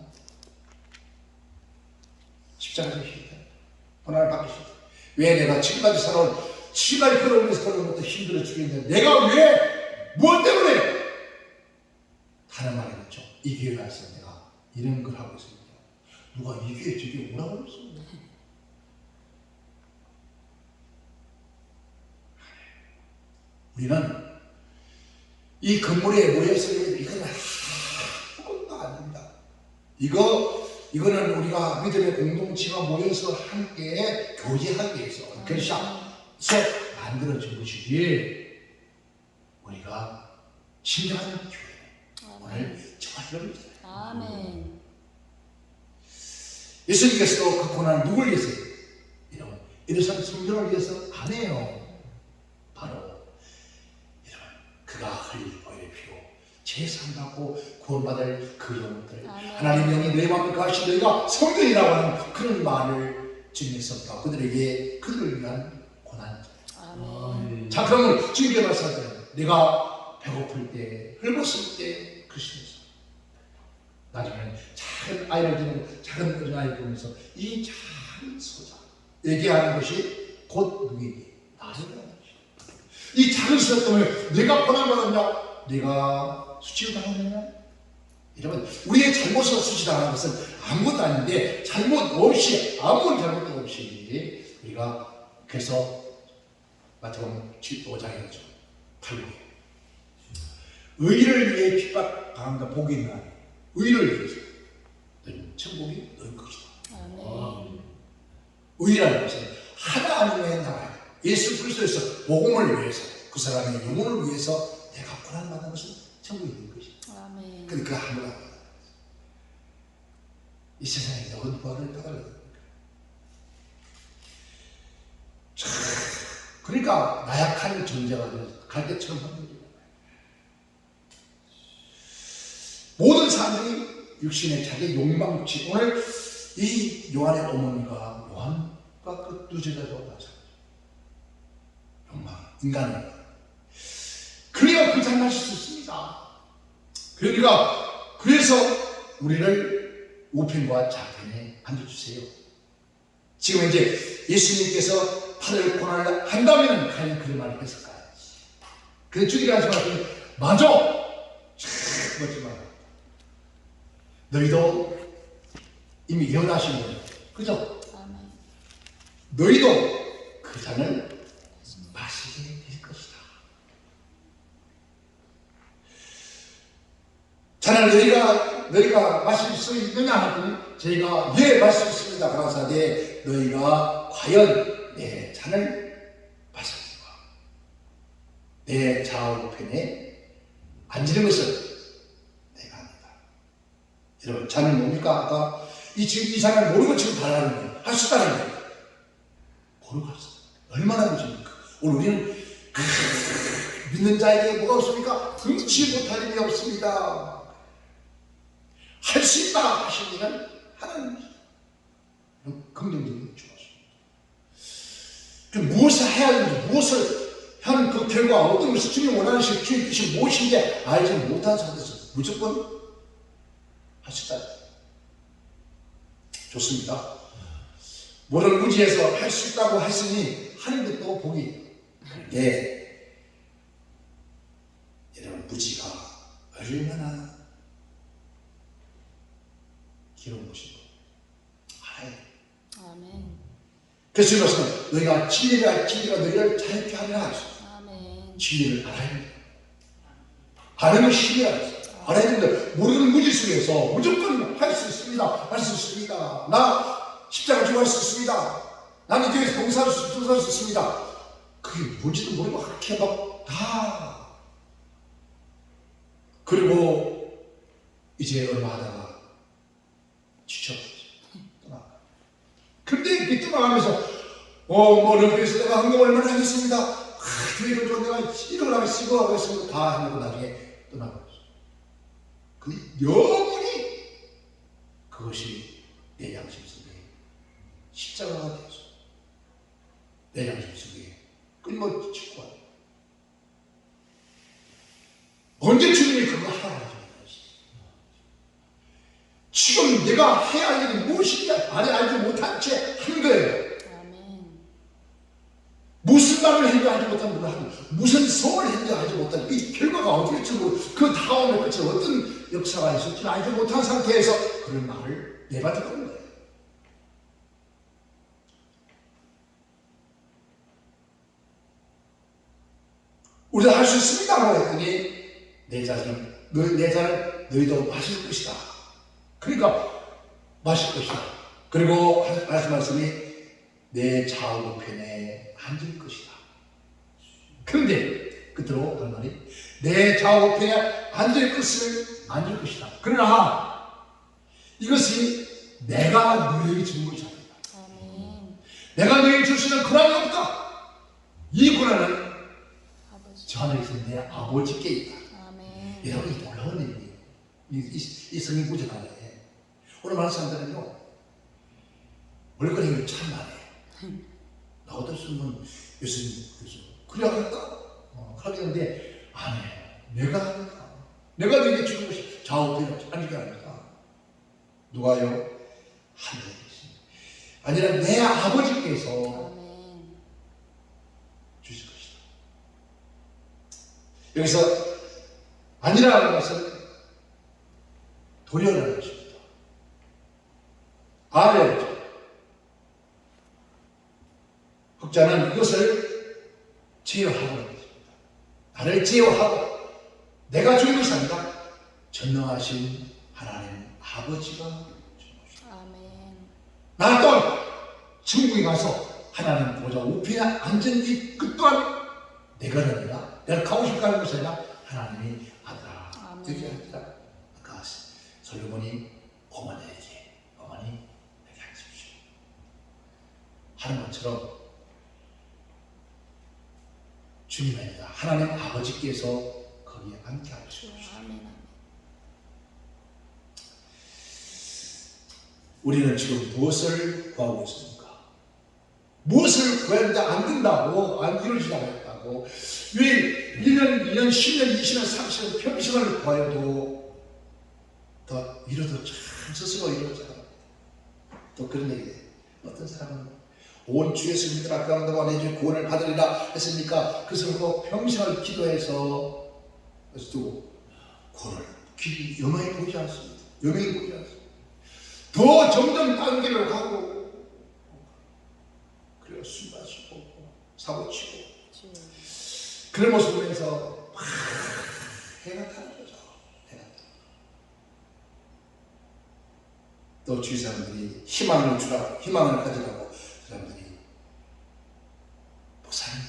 십자가 주시다. 고난을 받으시다. 왜 내가 지금까지 살아온, 지금까지 걸어오면서 걸어오는 것도 힘들어 죽겠는데, 내가 왜, 무엇 때문에? 다른 말이 있죠. 이 기회가 있어 내가 이런 걸 하고 있습니다. 누가 이 기회에 저기 오라고 그랬습니다. 우리는 이 건물에 모여서 이건 아무것도 아닙니다. 이거는 우리가 믿음의 공동체가 모여서 함께 교제하기 위해서 그래서 만들어진 것이지 우리가 진정한 교회 오늘 저와 여러분들 아멘. 예수님께서도 그 고난을 누굴 위해서 여러분 예루살렘 성전을 위해서 안 해요. 바로 여러분 그가 흘릴 보혈의 피로 제사받고 구원받을 그 영혼들 하나님 영이 너희 마음에 거하시 너희가 성전이라고 하는 그런 말을 증명했었다. 그들에게 그들을 위한 고난. 자 그러면 지금 말씀하잖아요. 내가 배고플 때 헐벗을 때 그리스도에서 나중에는 작은 아이를 두고 작은 어린아이를 보면서 이 작은 소자 얘기하는 것이 곧 누구에게 나를 하는 것이다. 이 작은 소자 때문에 내가 고난받았냐? 내가 수치당하느냐? 여러분 우리의 잘못으로 수치당하는 것은 아무것도 아닌데 잘못 없이 아무런 잘못도 없이 우리가 그래서 마태복음 5장이죠. 8복 의를 위해 핍박당한다 복이 있나? 의를 위해서 천국이 너희 것이다. 의라는 것은 하나님의 나라 예수 그리스도에서 복음을 위해서 그 사람의 영혼을 위해서 내가 고난받는 것은 천국이 있는 것이다. 근데 그 아무도 안 받아. 이 세상에 어떤 부활을 받으려고 그러니까 나약한 존재가 되어서 갈대처럼 하는 거죠. 사람들이 육신의 자기 욕망치. 오늘 이 요한의 어머니가 요한과 그 누제자도 마찬가지. 욕망, 인간은 그래야 그 잘 마실 수 있습니다. 그러니까 그래서 우리를 우편과 좌편에 앉아주세요. 지금 이제 예수님께서 팔을 고난을 한다면 과연 그런 말을 했을까요? 근데 주님이 하지 말고 맞아! 참 멋진 말. 너희도 이미 예언하신 거예요. 그죠? 아멘. 너희도 그 잔을 마시게 될 것이다. 잔을 너희가 마실 수 있느냐 하더니 저희가 예 마실 수 있습니다. 그러면서 너희가 과연 내 잔을 마셨는가? 내 좌우편에 앉는 것을 내가 합니다. 여러분 잔을 뭡니까? 아까 지금 이 잔을 모르고 지금 달라는 거예요. 할 수 있다는 거예요. 모르고 할 수 있어요. 얼마나 무섭습니까? 오늘 우리는 믿는 자에게 뭐가 없습니까? 등치 못할 일이 없습니다. 할 수 있다 하신 이는 하나님입니다. 긍정적인 주어집니다. 무엇을 해야 하는지, 무엇을 하는 그 결과, 어떤 것이 주님 원하는 식, 주님 뜻이 무엇인지 알지 못한 상태에서 무조건 할 수 있다. 좋습니다. 모든 무지에서 할 수 있다고 했으니 하는 것도 복이. 그런데 여러분 무지가 얼마나 기로운 것인가 알아야 돼. 아멘. 그래서 이 말씀은 너희가 진리가 너희를 자유케 하리라 하셨어요. 아멘. 진리를 알아야 된다. 아는 것이 힘이라 했어요. 알아야 된다. 모르는 무지 속에서 무조건 할 수 있습니다. 할 수 있습니다. 나 십자가 지고 할 수 있습니다. 나는 교회에서 봉사할 수 있습니다. 그게 뭔지도 모르고 그렇게 막 다. 그리고 이제 얼마 하다가 지쳐버렸죠. 떠나가. 근데 이렇게 떠나가면서 뭐를 그래서 내가 헌금 얼마나 하겠습니다. 교회를 좀 내가 이걸 하겠습니다. 하겠습니다. 다 해놓고 나중에 떠나버렸어. 근데 영원히 그것이 내 양심 속에 십자가가 되었어. 내 양심 속에 끊임없이 치고 언제 주님이 그거 하라고 하죠? 지금 내가 해야 할 일이 무엇인지 알지 못한 채 한 거예요. 아멘. 무슨 말을 했는지 알지 못한 걸 무슨 소원을 했는지 알지 못한 이 결과가 어떻게 되고 그 다음에 끝에 어떤 역사가 있을지 알지 못한 상태에서 그런 말을 내뱉었던 거예요. 우리가 할 수 있습니다라고 했더니 내 잔을 너희도 마실 것이다. 그러니까 마실 것이다. 그리고 하신 말씀이 내 좌우편에 앉을 것이다. 그런데 끝으로 한 말이 내 좌우편에 앉을 것이다. 그러나 이것이 내가 너에게 주는 것이 아니다. 아멘. 내가 너에게 줄 수 있는 권한이 없다. 이 권한은 아버지. 저 하늘에 있는 내 아버지께 있다. 아멘. 여러분 이 놀라운 일이에요. 이 성경 구절 안에 오늘 많은 사람들은요 월거리를 참 많아요. 나 어떨 수 있는 예수님 그래 하겠다. 그러겠는데 안 해. 내가 하니까. 내가 너에게 주는 것이 좌우편에 앉으게 하니까. 누가요? 하늘에 계십니다. 아니라 내 아버지께서 아멘. 주실 것이다. 여기서 아니라는 것은 도려라는 것입니다. 아래죠. 흑자는 이것을 제어하라는 것입니다. 나를 제어하고 내가 주는 것이 아니라 전능하신 하나님 아버지가 주는 것입니다. 아멘. 나 또한 천국에 가서 하나님 보좌 우편에 앉은 이 끝 또한 내가 아니라 내가 가고 싶어 하는 것이 아니라 하나님이 아들아 이렇게 합니다. 아까 솔로몬이 어머니에게 앉으십시오 하는 것처럼 주님이 아니라 하나님 아버지께서 거기에 앉게 하십시오. 아멘. 우리는 지금 무엇을 구하고 있습니까? 무엇을 구했는데 안 된다고, 안 이루어지지 않았다고, 왜 1년, 2년, 10년, 20년, 30년 평생을 구해도 더 이뤄도 참 스스로 이루어져요. 또 그런 얘기예요. 어떤 사람은 온 주 예수 믿으라 그런다고 내 주 구원을 받으리라 했으니까 그 사람도 평생을 기도해서 그래서 또 구원을 영원히 보지 않습니다. 영원히 보지 않습니다. 더 점점 다른 길로 가고 그래서 술 마시고 사고치고 그런 모습을 보면서 막 해가 타는 거죠. 해가 타. 또 주위 사람들이 희망을 주라고 희망을 가지라고 사람들이 목사님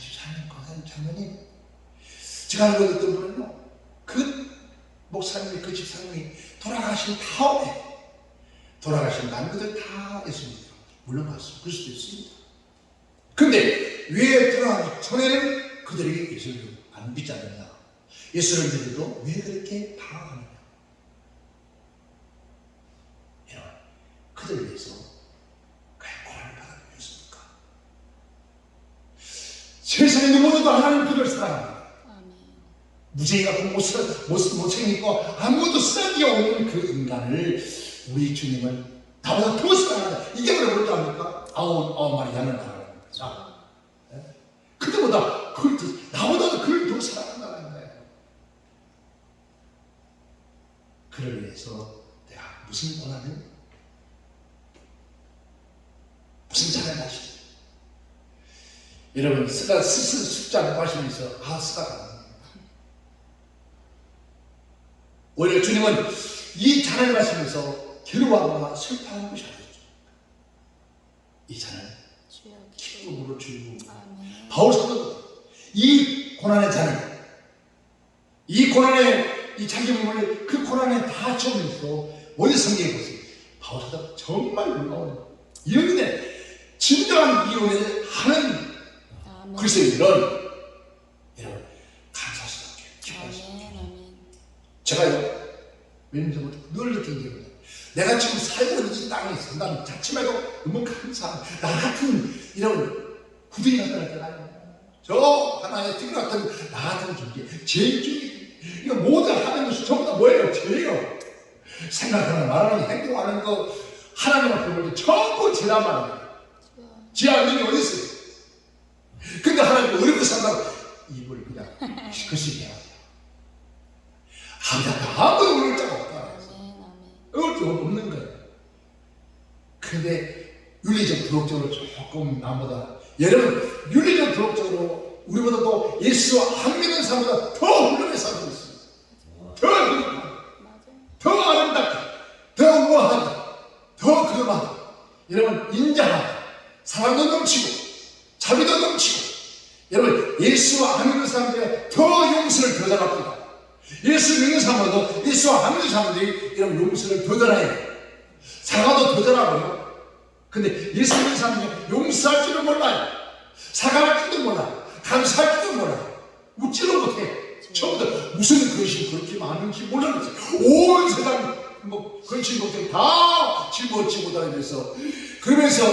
장로님 제가 알고 있던 분은요 그 목사님이 그 집사님이 돌아가신 다음에 돌아가신 남들들 다 예수님이요 물러갔어요. 그럴 수도 있습니다. 근데 왜 돌아가기 전에는 그들에게 예수를 안 믿지 않느냐? 예수를 믿어도 왜 그렇게 방황하느냐? 여러분, 그들 위해서 과연 고난을 받아보셨습니까? 세상에 누구도 하나님 그들 사랑합니다. 무죄 같은 못 챙기고 아무것도 쓰기 없는 그 인간을 우리 주님은 나보다 더 사랑한다. 이게 뭐라 그러지 않습니까? 아홉 마리 양을 나가는 거죠. 그때보다 나보다도 그를 더 사랑한다는 거예요. 그를 위해서 내가 무슨 고난을 무슨 잘을 하시죠? 여러분 쓰다 숫자를 마시면서 쓰다가 오히려 주님은 이 잔을 마시면서 괴로워하거나 슬퍼하는 것이 아니죠. 이 잔을 기쁨으로 주고 바울 사도도 이 고난의 잔을 이 고난의 이 자기 몸을 그 고난에 다 채우면서 어디 성경에 보세요. 바울 사도가 정말 놀라운 이런데 진정한 이혼을 하는 그리스도인들은 여러분 감사하시다 기뻐하시다. 제가요 몇 년 전부터 늘 느낀 게 있거든요. 내가 지금 살고 있는 이 땅에 있어. 난 자칫말도 너무 감사합니다. 나 같은 이런 구덩이 같은 애들 저 하나의 띠 같은 나 같은 존재 제일 중요해. 이거 모든 하는 것이 전부 다 뭐예요? 죄예요. 생각하는 말하는 행동하는 거 하나님 앞에 볼 때 전부 죄란 말이에요. 죄 안 되는 게 어디 있어요? 근데 하나님 어렵게 산다고 입을 그냥 그것이 해야 돼요. 아무도 오를 자가 없다. 없는 거예요. 근데 윤리적 도덕적으로 조금 나보다 여러분 윤리적 도덕적으로 우리보다 또 예수와 안 믿는 사람보다 더 훌륭하게 살고 있습니다. 더 아름답게 더 우아하게 더 그름하게 여러분 인자하게 사랑도 넘치고 자비도 넘치고 여러분 예수와 안 믿는 사람들이 더 용서를 더 잘합니다. 예수 믿는 사람도 예수와 안 믿는 사람들이 이런 용서를 더 잘해요. 사과도 더 잘하고요. 근데 예수 믿는 사람들이 용서할 줄은 몰라요. 사과할 줄도 몰라요. 감사할 줄도 몰라요. 웃지도 못해. 처음부터 무슨 근심 그렇게 많은지 몰랐어요. 온 세상 근심 걱정 다 짊어지지 못하면서 그러면서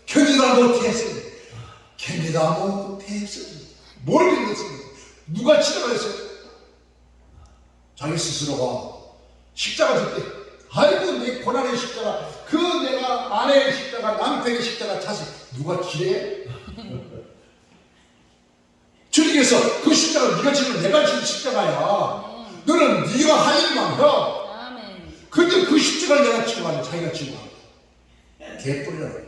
견디다 못했어요. 견디다 못했어요. 뭘 견뎠습니까? 누가 지나가겠어요? 자기 스스로가 십자가 질 때 아이고 내 고난의 십자가 그 내가 아내의 십자가 남편의 십자가 자식 누가 지래? 주님께서 그 십자가 네가 지면 내가 지은 십자가야. 너는 네가 할 일만 해. 근데 그 십자가를 내가 지고 하는 자기가 지고 하는 개뿔이라고.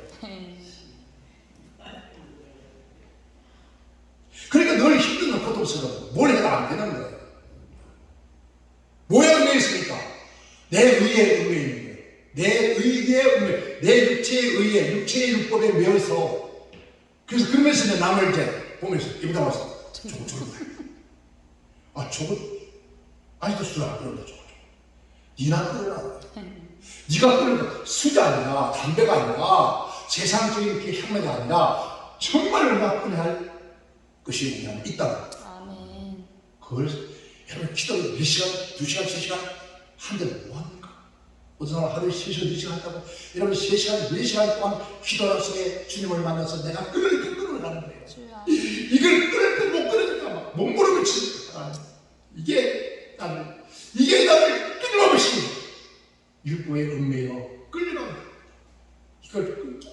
그러니까 늘 힘든 건 고통스러워. 뭘 해도 안 되는 거예요. 뭐에 얽매여 있습니까? 내 의에 얽매여 있는 거예요. 내 의에 얽매여, 내 육체의 의에, 육체의 율법에 매여서 그래서 그러면서 이제 남을 이제 보면서 입에다 와서 저거 아직도 술 안 끊는다 저거 니나 끊으라. 니가 끊는 거 술이 아니라 담배가 아니라 세상적인 그 향락이 아니라 정말 얼마나 끊어야 할 것이 우리 안에 있다. 그걸 여러분 기도 몇 시간, 2시간, 3시간 하는데 뭐합니까? 어떤 사람 하루에 3시간, 4시간 한다고 여러분 3시간, 4시간 동안 기도하는 속에 주님을 만나서 내가 끓을 가는 거예요. 주여. 이걸 끓을 못 끓으니까 막 몸부림을 치니까 이게 나를 끊임없이 율법의 은혜요 끌려가는 거예요. 이걸 끊자.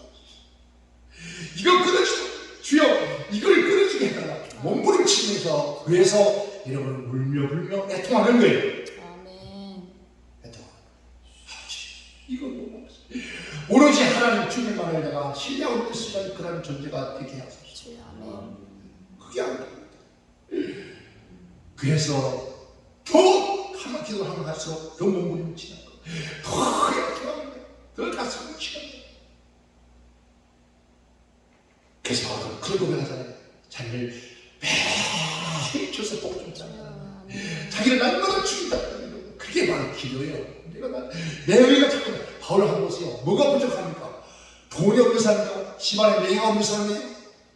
이걸 끊어주고 주여 이걸 끊어주게 해달라. 몸부림 치면서 그래서 여러분 울며 애통하는 거예요. 아멘. 이거 너무 오로지 하나님 주님만을 내가 신뢰하고 믿을 수 있는 그런 존재가 되게 하소서. 주여. 아멘. 그게 안 됩니다. 그래서 더 한번 기도하면 갈수록 더 몸부림을 치는 거, 더 애통하는 거, 더 가슴을 치는 거. 그래서 바울은 그런 고백하잖아요. 자기를 매일 줘서 복 줬잖아요. 자기를 날마다 죽인다. 그게 바로 기도예요. 내 의가 자꾸 바울을 한번 보세요. 뭐가 부족합니까? 돈이 없는 사람입니까? 집안에 명예가 없는 사람이에요?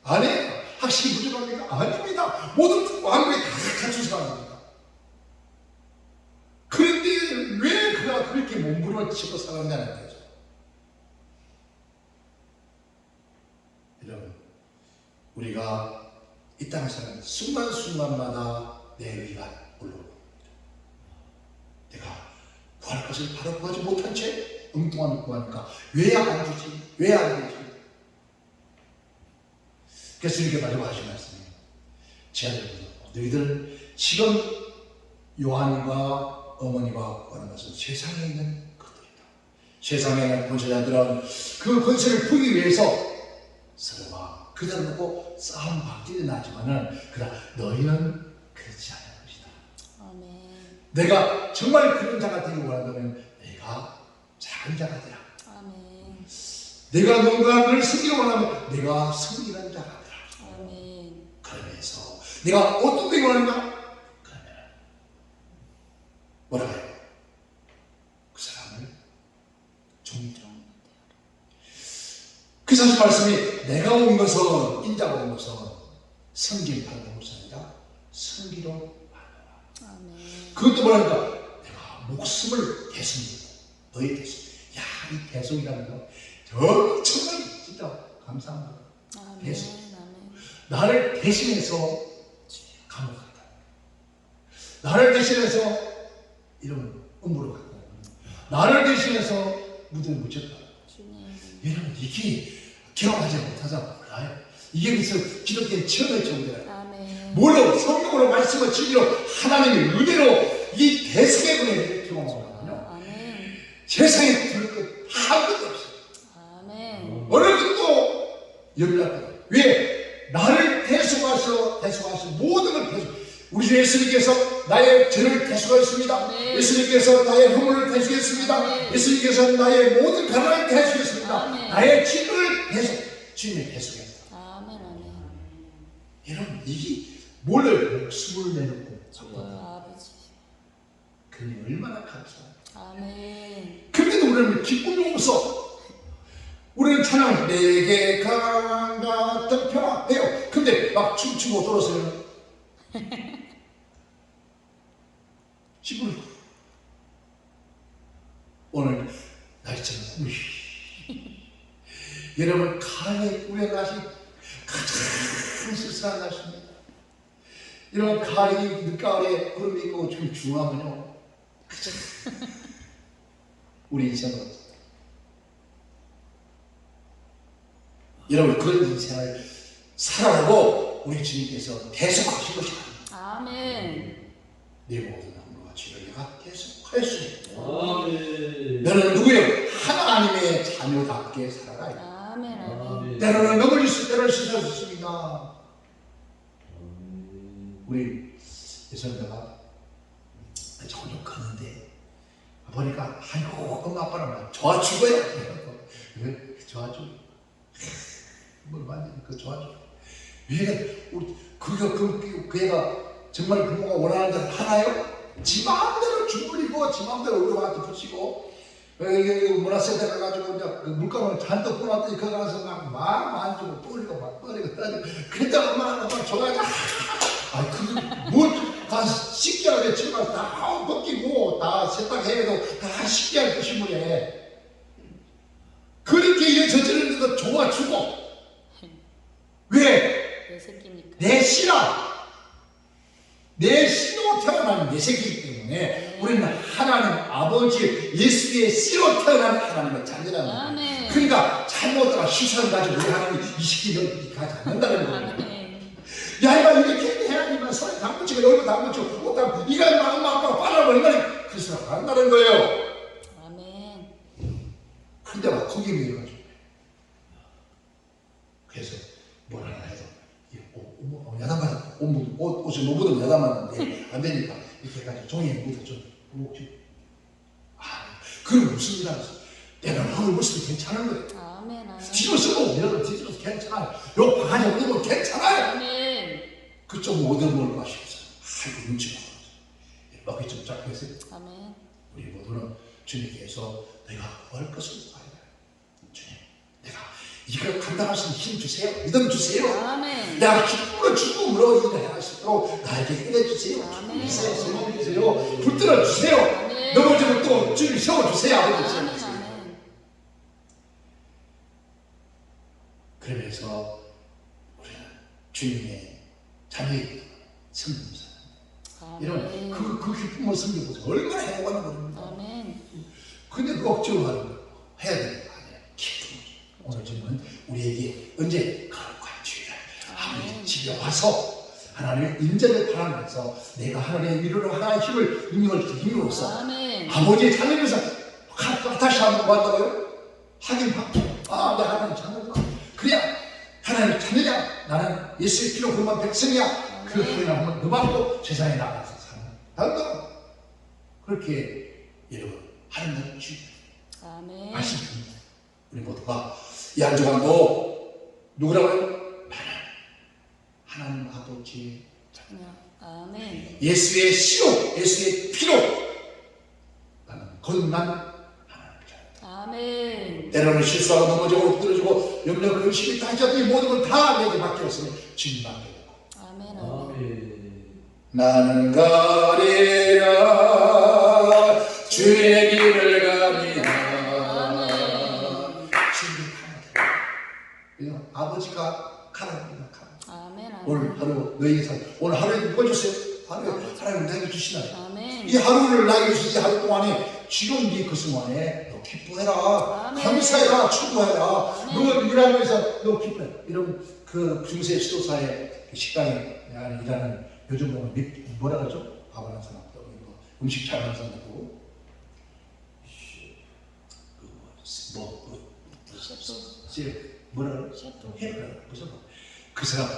아니에요. 학식이 부족합니까? 아닙니다. 모든 왕국에 다 갖춘 사람입니다. 그런데 왜 그가 그렇게 몸부림을 치고 살았냐는 거죠. 여러분, 우리가 이 땅에 사는 순간순간마다 내 의가 올라옵니다. 내가 구할 것을 바로 구하지 못한 채 엉뚱한 구하니까 왜 안 주지? 왜 안 되지? 그래서 이렇게 마지막 하신 말씀이에요. 제 아들들, 너희들은 지금 요한과 어머니가 구하는 것은 세상에 있는 것들이다. 세상에 있는 권세자들은 그 권세를 풀기 위해서 서로가 그대로 놓고 싸움 박질이 나지만은 그러나 너희는 그렇지 않은 것이다. 아멘. 내가 정말 그런 자가 되기 원한다면 내가 작은 자가 되라. 아멘. 내가 누군가 너를 섬기기 원하면 내가 섬기는 자가 되라. 아멘. 그러면서 내가 어떤 되기 원하는가? 그러면 뭐라고 해요? 그 사람을 존경. 그 사실 말씀이 내가 온 것은 인자가 온 것은 섬길 받는 것이 아니라 섬기러 받아라. 아멘. 그것도 뭐랄까? 내가 목숨을 대속이고 너의 대속. 야, 이 대속이라는 거 정말 진짜 감사합니다. 아멘. 대속. 아멘. 나를 대신해서 감옥 갔다. 나를 대신해서 이런 음부로 갔다. 나를 대신해서 무대에 묻혔다. 주님. 여러분 이게 경험하지 못하자 몰라요. 이게 무슨 기독교의 처음의 정도예요. 아멘. 뭘로 성경으로 말씀을 진리로 하나님의 은혜로 이 대성의 은혜를 경험하거든요. 아멘. 세상에 들을 것 아무것도 없어요. 아멘. 어느 것도 열렸다. 왜? 나를 대속하셔 모든 걸 대속. 우리 주 예수님께서 나의 죄를 대속하셨습니다. 네. 예수님께서 나의 허물을 대속했습니다. 네. 예수님께서 나의 모든 가난을 대속했습니다. 아멘. 나의 진노를 주님이 대속했다. 아멘. 아멘. 여러분 이게 뭘 목숨을 내놓고 주여 아버지. 그게 얼마나 감사해요. 아멘. 그런데도 우리는 기쁨이 없어. 우리는 찬양 내게 강한 같은 평화 해요. 근데 막 춤추고 돌아서요. 기쁨. 오늘 날처럼 여러분 가을에 꾸며 가시 가장 쓸쓸한 날씨입니다. 여러분 가을이 늦가을에 구름이 있고 좀 중하면요 우리 인생은 여러분 그런 인생을 살아가고 우리 주님께서 대속하신 것이다. 아멘. 네 모든 함과 죄를 내가 대속하였으니 아멘. 너는 누구요? 하나님의 자녀답게 살아라. 아멘. 아멘. 때로는 넘어질 수 때로는 씻어졌습니다. 우리 예선배가 점점 컸는데 보니까 아이고 엄마 아빠랑 좋아 죽어요. 좋아 죽어. 뭘 만지니 그 좋아 죽어. 왜 우리 그 애가 정말 부모가 원하는 대로 하나요? 지 마음대로 주물리고 지 마음대로 얼굴한테 붙이고 문화센터 가가지고 이제 그 물감을 잔뜩 뿌렸더니 거기 가서 막 만지고 뿌리고 막 뿌리고 떠리고 그랬다가 엄마가 좋아하자. 아이 그게 뭘 가서 씻겨야 돼. 정말 다 벗기고 다 다 세탁해도 다 쉽게 할 것이므에 그렇게 일 저지르는데도 좋아주고 왜? 내 새끼니까. 내 씨라 내 씨로 태어난 내 새끼이기 때문에 우리는 하나님 아버지 예수의 씨로 태어난 하나님의 자녀라는 거예요. 아멘. 그러니까 잘못하다가 시선을 가지고 우리 하나님 이 시키는 가지 않는다는 거예요. 아멘. 야 이거 이렇게 해야지만 손에 담붙이고 여기도 담붙이고 못 담 이거 엄마 아빠가 빨아버리면 그래서 한다는 거예요. 아멘. 근데 막 거기에 밀어가지고 그래서 뭘 하나 해도 야단만 옷을 못 묻으면 야단만 안 되니까 이렇게 해가지고 종이에 묻어 좀 그럼 무슨 일 하면서 내가 그걸 무슨 괜찮은 거예요. 아멘. 아멘. 뒤집어쓰고 여러분 뒤집어서 괜찮아요. 요 방안에 묻으면 괜찮아요. 아멘. 그쪽 얻어먹을 거 싶어서 아이고 눈치가 먹이 좀 잡고 있어요. 아멘. 우리 모두는 주님께서 내가 구할 것을 구하리라. 주님 내가 이걸 감당할 수 있는 힘 주세요. 믿음 주세요. 아멘. 내가 기쁨으로 죽음으로 일할 수 있도록 나에게 힘내 주세요. 아멘. 주세요. 성령 주세요. 붙들어 주세요. 아멘. 넘어지면 또 주님 세워주세요. 아버지 아멘. 세워주세요. 아멘. 그러면서 우리는 주님의 자녀입니다. 성령사. 이런 그 기쁨을 섬겨보세요. 얼마나 행복한 거입니다. 아멘. 근데 그 억지로 하는 거 해야 되는 거 아니에요. 기쁨. 오늘 주님은 우리에게 언제 거룩한 주의를 하나님 집에 와서 하나님의 인자를 바라면서 내가 하나님의 위로로 하나님의 힘을 능력을 힘으로써 아멘. 아버지의 자녀면서 다시 한번 왔다고요? 하긴 받고 내가 하나님 자녀구나. 그래야 하나님 자녀냐 나는 예수의 피로 구원한 백성이야. 그 후에는 한번 더 받고 세상에 나가서 사는 다음도 그렇게 여러분 하나님 주님 아멘. 말씀드립니다. 우리 모두가 이 한 주간도 누구라고요? 하나님 아버지 아멘. 예수의 씨로 예수의 피로 나는 거듭난 하나님 자녀. 아멘. 때로는 실수하고 넘어지고 엎드러지고 염려 근심이 다 있어도 이 모든 걸 다 내게 맡겼으니 주님 맡겨놓고 아멘. 아멘. 나는 가리라 주의 길을 가리라. 아버지가 가라입니다. 아멘. 오늘 하루 너희의 삶 오늘 하루에 누워주세요. 하루에 하나님 나에게 주시나요? 아멘. 이 하루를 나에게 주시 하루 동안에 지금 네 그 순간에 너 기뻐해라. 아멘. 감사해라. 축복해라. 아멘. 너 일하면서 너 기뻐해. 이런 그 중세 지도사의 식당에 일하는 요즘 보면 뭐라 그러죠? 밥하는 사람 음식 잘하는 사람들 보고 뭐라 그래? 셰프. 무슨 그 사람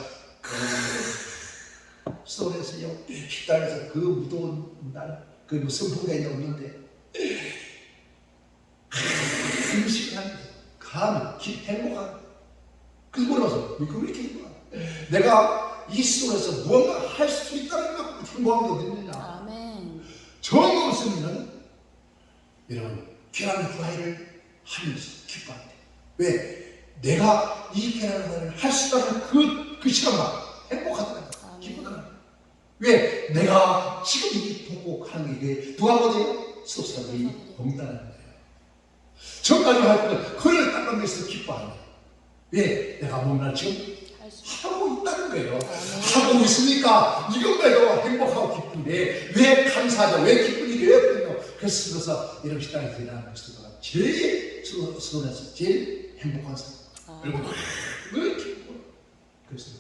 서울에서요 식당에서 그 무더운 날 그 무슨 풍경이 없는데 음식을 하면서 행복한 그 뭐라서 왜 이렇게 행복한 내가 이 속에서 무언가 할 수 있다는 것 행복한 게 어딨느냐. 아멘. 정 없으면 여러분 계란 후라이를 하면서 기뻐한대. 왜? 내가 이 계란 후라이를 할 수 있다는 그 시간만 행복하더라고요. 기쁘더라고요. 왜? 내가 지금 이 통곡하는 게 누가 보세요? 수업사들이 봉단하는 거예요. 저까지 할 때는 그를 닦아내서 기뻐하는 거예요. 왜? 내가 뭔가 지금 하고 있다는 거예요. 하고 있으니까 이것만도 행복하고 기쁜데 왜 감사하죠? 왜 기쁜 일이 왜 없겠노? 그래서 이런 식당에서 일하는 것들보다 제일 서울에서 제일 행복한 사람. 여러분 왜 기뻐? 그래서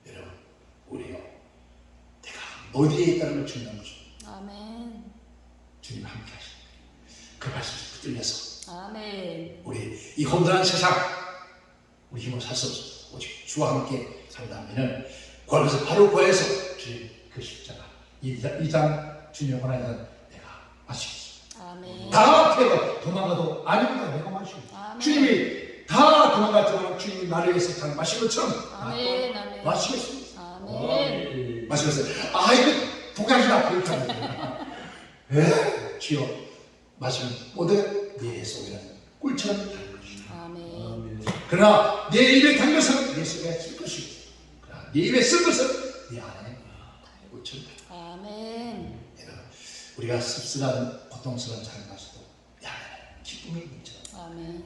여러분 우리요 내가 어디에 있다는 걸 중요한 거죠. 아멘. 주님 함께 하십니다. 그 말씀을 붙들려서 아멘. 우리 이 혼돈한 세상 우리 힘으로 살 수 없습니다. 오직 주와 함께 살다면은 구하면서 바로 구해서 주님 그 십자가 이 장 주님의 권한에서 내가 마시겠습니다. 아멘. 다 피해가 도망가도 아닙니다. 내가 마시겠습니다. 아멘. 주님이 다 도망갔지만 주님이 나를 위해서 다 마신 것처럼 아멘. 아멘. 마시겠습니다. 아멘. 마시겠어요. 이거 독약이다 그렇게 하면 주여 마시면 모두 내 속에는 꿀처럼 달 것이다. 아멘. 그러나 내 입에 단 것은 내 속에 쓸 것이고 그러나 내 입에 쓴 것은 내 안에 꿀처럼 달 것이다. 아멘. 우리가 씁쓸한 고통스러운 삶 가서도 야매는 기쁨이 넘쳐. 아멘.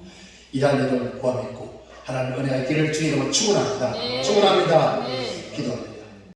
일할 일을 구함있고 하나님 은혜가 있기를 주님으로 축원합니다. 네. 축원합니다. 네. 기도합니다.